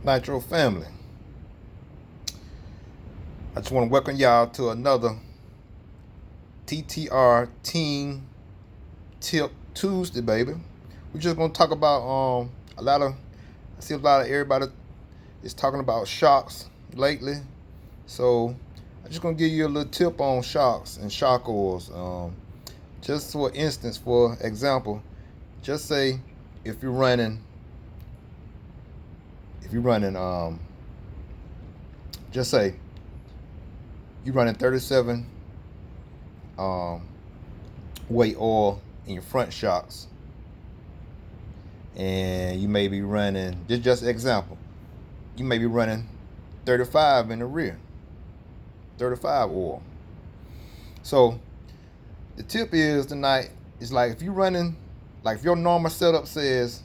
Nitro family, I just want to welcome y'all to another TTR Team Tip Tuesday, baby. We're just gonna talk about I see a lot of everybody is talking about shocks lately. So I'm just gonna give you a little tip on shocks and shock oils. Just for instance, for example, just say if you're running if you're running just say you're running 37 um, weight oil in your front shocks, and you may be running, just example, you may be running 35 in the rear, 35 oil. So the tip is tonight is like if you're running, like if your normal setup says,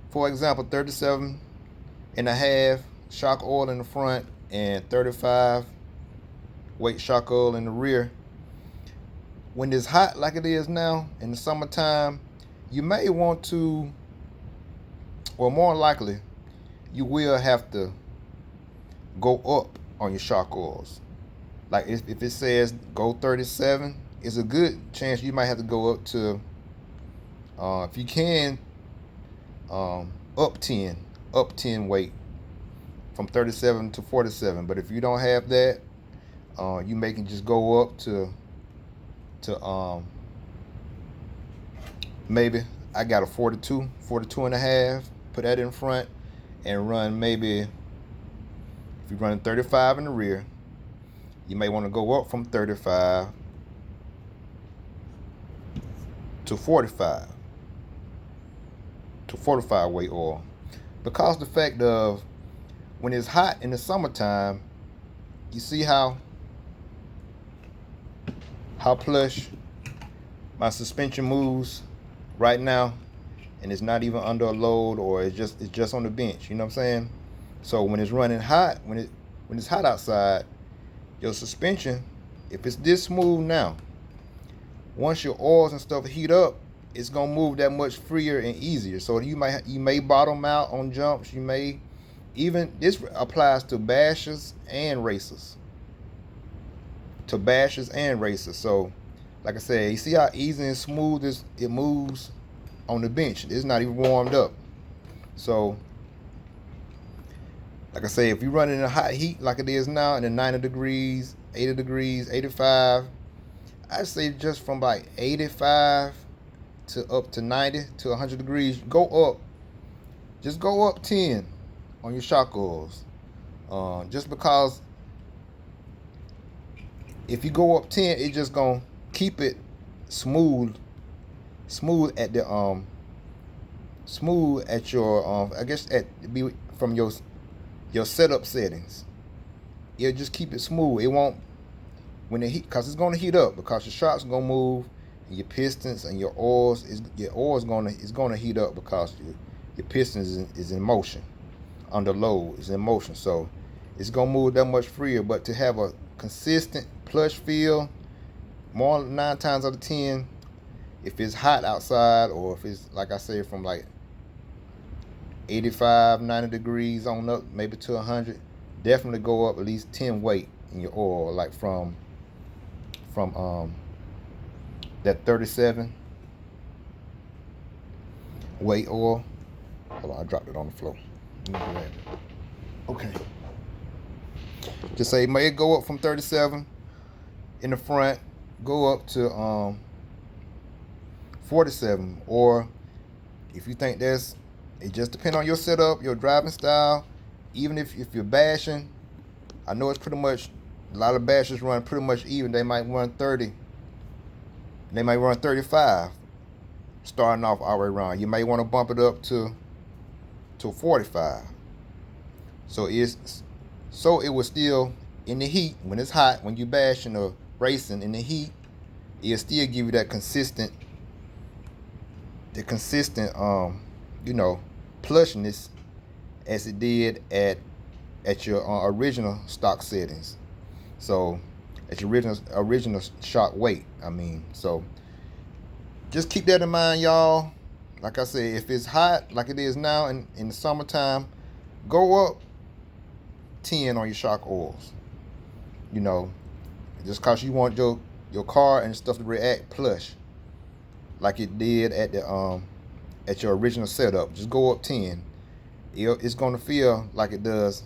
for example, 37 and a half shock oil in the front and 35 weight shock oil in the rear. When it's hot like it is now in the summertime, you may want to, or more likely, you will have to go up on your shock oils. Like if it says go 37, it's a good chance you might have to go up to, if you can, up 10 weight from 37 to 47. But if you don't have that, you may can just go up to maybe I got a 42 and a half, put that in front and run. Maybe if you're running 35 in the rear, you may want to go up from 35 to 45 weight oil, because the fact of when it's hot in the summertime, you see how plush my suspension moves right now, and it's not even under a load, or it's just on the bench. You know what I'm saying? So when it's running hot, when it's hot outside, your suspension, if it's this smooth now, once your oils and stuff heat up, it's gonna move that much freer and easier. So you may bottom out on jumps. You may even, this applies to bashers and racers. So like I said, you see how easy and smooth it moves on the bench. It's not even warmed up. So like I say, if you're running in a hot heat like it is now in the 90 degrees, 80 degrees, 85, I'd say just from like 85 to up to 90 to 100 degrees, just go up 10 on your shock oils. Just because if you go up 10, it's just gonna keep it smooth at the smooth at your I guess be from your setup settings. It'll just keep it smooth. It won't, when it heat, because it's gonna heat up, because your shock's gonna move, and your pistons and your oils is gonna heat up, because your pistons is in motion, under load is in motion. So it's gonna move that much freer. But to have a consistent plush feel, more 9 times out of 10, if it's hot outside, or if it's like I say from like 85, 90 degrees on up, maybe to 100, definitely go up at least 10 weight in your oil, like from that 37 weight oil. Hold on, I dropped it on the floor. Okay. Just say may go up from 37 in the front, go up to 47, or if you think it just depends on your setup, your driving style. Even if you're bashing, I know it's pretty much, a lot of bashers run pretty much even. They might run 30, they might run 35 starting off all the way around. You may want to bump it up to 45. So it was still in the heat, when it's hot, when you bashing or racing in the heat, it'll still give you that consistent plushness as it did at your original stock settings. So at your original shock weight, I mean. So just keep that in mind, y'all. Like I said, if it's hot like it is now in the summertime, go up 10 on your shock oils. You know, just cause you want your car and stuff to react plush like it did at your original setup. Just go up 10. It's gonna feel like it does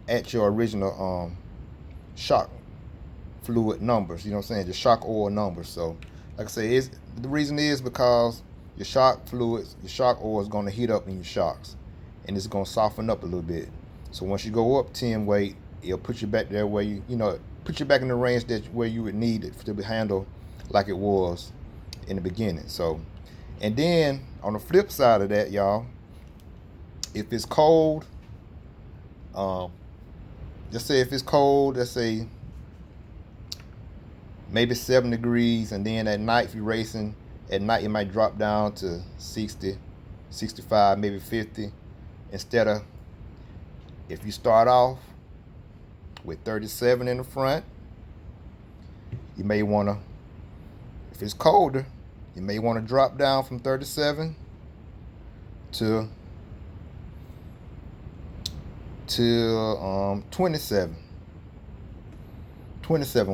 at your original shock fluid numbers. You know what I'm saying? The shock oil numbers. So like I say, the reason is because your shock fluids, your shock oil is gonna heat up in your shocks, and it's gonna soften up a little bit. So once you go up 10 weight, it'll put you back there where you know, put you back in the range that where you would need it to be handled like it was in the beginning. So, and then on the flip side of that, y'all, if it's cold, just say if it's cold, let's say maybe 7 degrees, and then at night if you're racing, at night it might drop down to 60, 65, maybe 50. Instead of, if you start off with 37 in the front, you may want to, if it's colder, you may want to drop down from 37 to 27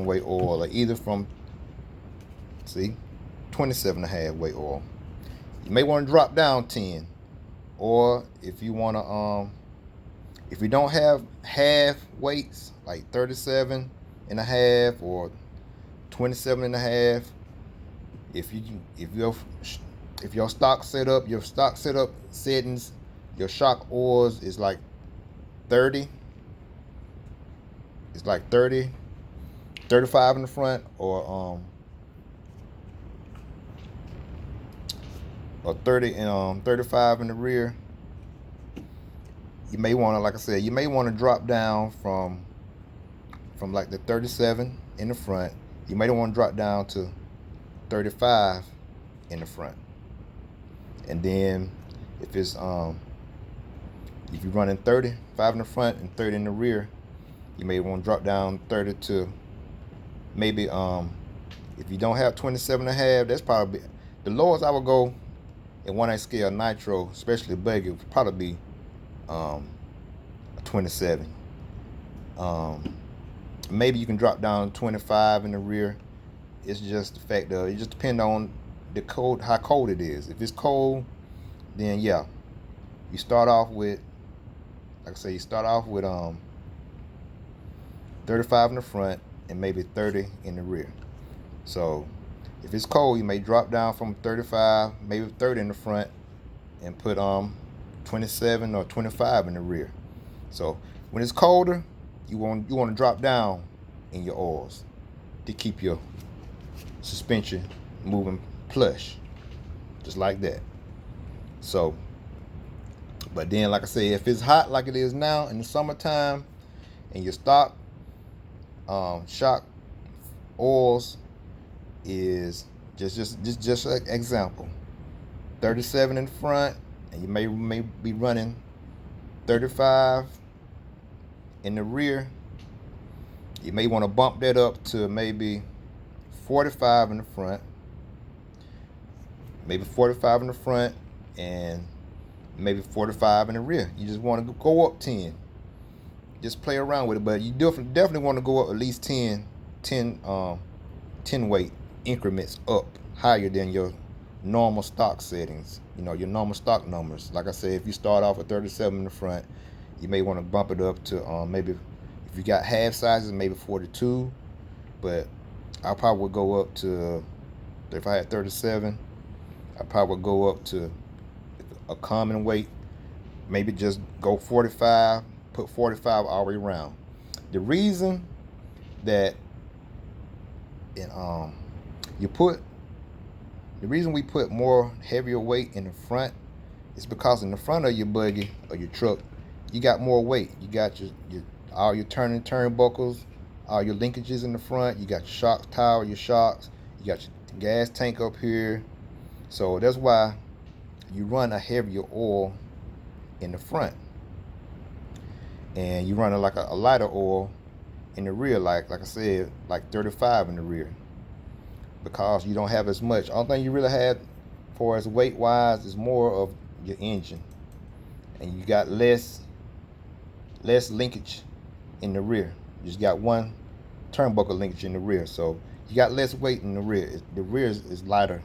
weight oil, or either from 27.5 weight oil. You may want to drop down 10, or if you want to if you don't have half weights like 37.5 or 27.5, if your stock setup settings, your shock oils is like 30, it's like 30, 35 in the front, or 30 and 35 in the rear, you may want to, like I said, you may want to drop down from like the 37 in the front. You may want to drop down to 35 in the front. And then if it's if you're running 35 in the front and 30 in the rear, you may want to drop down 30 to maybe if you don't have 27.5, that's probably the lowest I would go in 1/8 scale nitro, especially buggy, would probably be 27. Maybe you can drop down 25 in the rear. It's just the fact that it just depends on the cold, how cold it is. If it's cold, then yeah, you start off with, like I say, you start off with 35 in the front and maybe 30 in the rear. So if it's cold, you may drop down from 35, maybe 30 in the front, and put 27 or 25 in the rear. So when it's colder, you want to drop down in your oils to keep your suspension moving plush, just like that. So, but then, like I say, if it's hot like it is now in the summertime, and your stock shock oils is just an example, 37 in front, and you may be running 35 in the rear, you may want to bump that up to maybe 45 in the front, and maybe 45 in the rear. You just want to go up 10. Just play around with it, but you definitely want to go up at least 10 weight increments up higher than your normal stock settings, you know, your normal stock numbers. Like I said, if you start off at 37 in the front, you may want to bump it up to maybe, if you got half sizes, maybe 42. But I probably would go up to, if I had 37, I probably would go up to a common weight, maybe just go 45, put 45 all the way around. The reason that the reason we put more heavier weight in the front is because in the front of your buggy or your truck, you got more weight. You got your all your turnbuckles, all your linkages in the front. You got your shock tower, your shocks. You got your gas tank up here. So that's why you run a heavier oil in the front, and you run like a lighter oil in the rear, like I said, like 35 in the rear, because you don't have as much. Only thing you really have for as weight wise is more of your engine. and you got less linkage in the rear. You just got one turnbuckle linkage in the rear, so you got less weight in the rear. The rear is lighter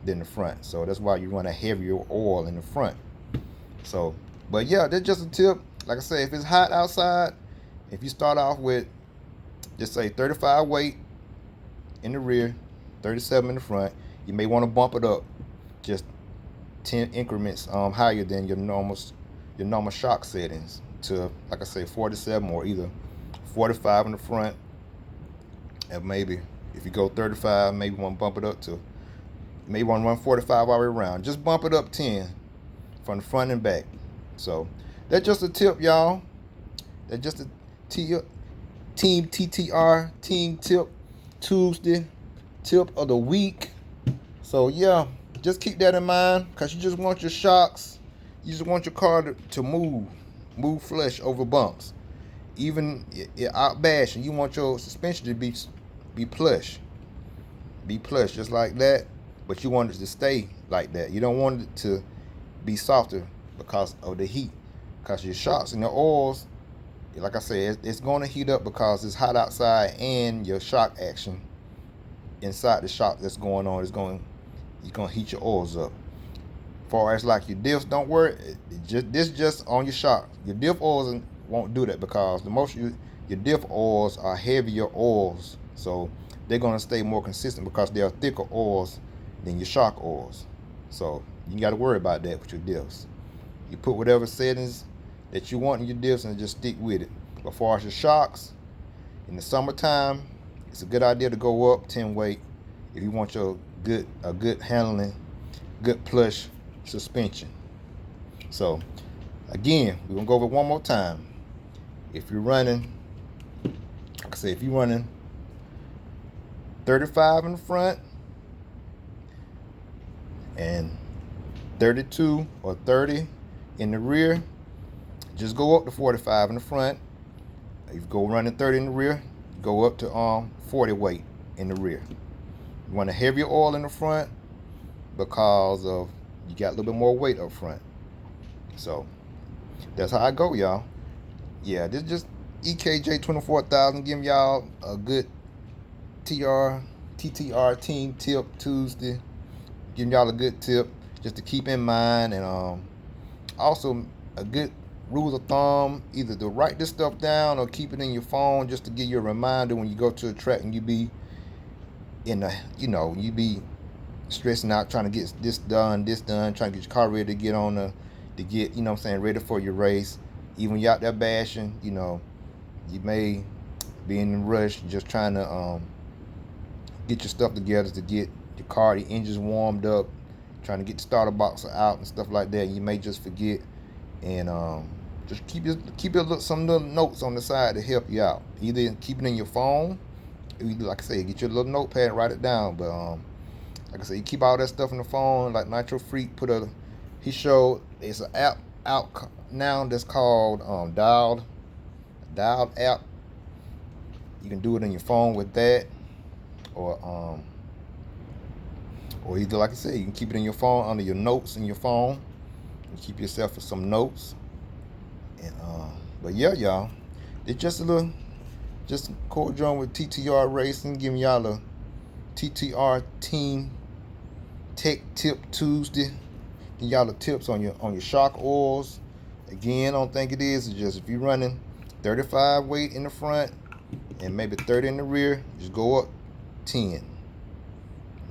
than the front, so that's why you run a heavier oil in the front. So, but yeah, that's just a tip. Like I say, if it's hot outside, if you start off with just say 35 weight in the rear, 37 in the front, you may want to bump it up just 10 increments higher than your normal shock settings to, like I say, 47, or either 45 in the front, and maybe if you go 35, maybe want to bump it up to, maybe want to run 45 all the way around. Just bump it up 10 from the front and back. So that's just a tip, y'all. That's just a Team TTR Team Tip Tuesday tip of the week. So yeah, just keep that in mind, because you just want your shocks, you just want your car to move flush over bumps. Even out bashing, you want your suspension to be plush, just like that. But you want it to stay like that. You don't want it to be softer because of the heat, because your shocks and the oils, like I said, it's going to heat up because it's hot outside, and your shock action inside the shock that's going on you're going to heat your oils up. As far as like your diffs, don't worry, this just on your shock. Your diff oils won't do that, because the most your diff oils are heavier oils, so they're going to stay more consistent because they are thicker oils than your shock oils. So you got to worry about that with your diffs. You put whatever settings that you want in your diffs and just stick with it. But as far as your shocks, in the summertime, it's a good idea to go up 10 weight if you want your good handling, good plush suspension. So again, we're gonna go over it one more time. If you're running, like I say, if you're running 35 in the front and 32 or 30 in the rear, just go up to 45 in the front. If you go running 30 in the rear, go up to 40 weight in the rear. You want a heavier oil in the front because of you got a little bit more weight up front. So that's how I go, y'all. Yeah, this is just EKJ 24,000 giving y'all a good TTR Team Tip Tuesday. Giving y'all a good tip just to keep in mind, and also a good rule of thumb, either to write this stuff down or keep it in your phone just to give you a reminder when you go to a track and you be you be stressing out trying to get this done, trying to get your car ready to get on to get, ready for your race. Even when you're out there bashing, you may be in a rush just trying to get your stuff together to get your car, the engines warmed up, trying to get the starter box out and stuff like that. You may just forget, and just keep some little notes on the side to help you out. Either keep it in your phone, either, like I say, get your little notepad and write it down. But like I said, you keep all that stuff in the phone. Like Nitro Freak he showed it's an app out now that's called Dialed app. You can do it on your phone with that, or either, like I said, you can keep it in your phone under your notes in your phone and keep yourself with some notes. And but yeah, y'all, it's just a core drum with TTR Racing, giving y'all a TTR Team Tech Tip Tuesday. Give y'all the tips on your shock oils. Again, I don't think it is. It's just if you're running 35 weight in the front and maybe 30 in the rear, just go up 10.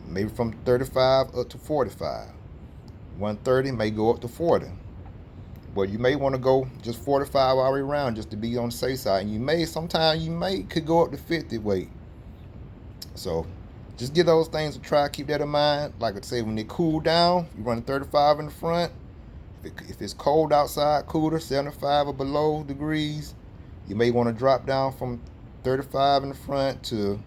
Maybe from 35 up to 45. 130 may go up to 40. But you may want to go just 45 all the way around just to be on the safe side. And sometimes you could go up to 50 weight. So just give those things a try. Keep that in mind. Like I say, when they cool down, you run 35 in the front. If it's cold outside, cooler, 75 or below degrees, you may want to drop down from 35 in the front to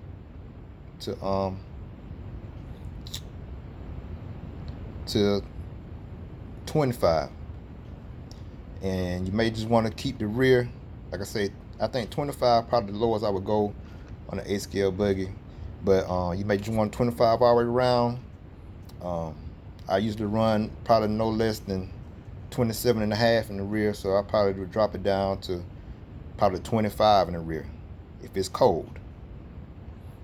25. And you may just want to keep the rear, like I said, I think 25 probably the lowest I would go on an 8-scale buggy. But you may just want 25 all the way around. I usually run probably no less than 27.5 in the rear, so I probably would drop it down to probably 25 in the rear if it's cold.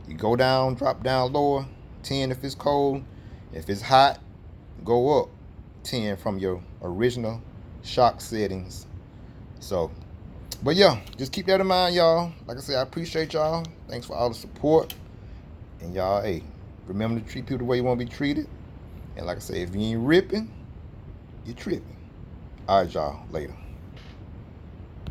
You go down, drop down lower, 10 if it's cold. If it's hot, go up 10 from your original shock settings. So, but yeah, just keep that in mind, y'all. Like I said, I appreciate y'all. Thanks for all the support. And y'all, hey, remember to treat people the way you want to be treated. And like I said, if you ain't ripping, you're tripping. All right, y'all. Later.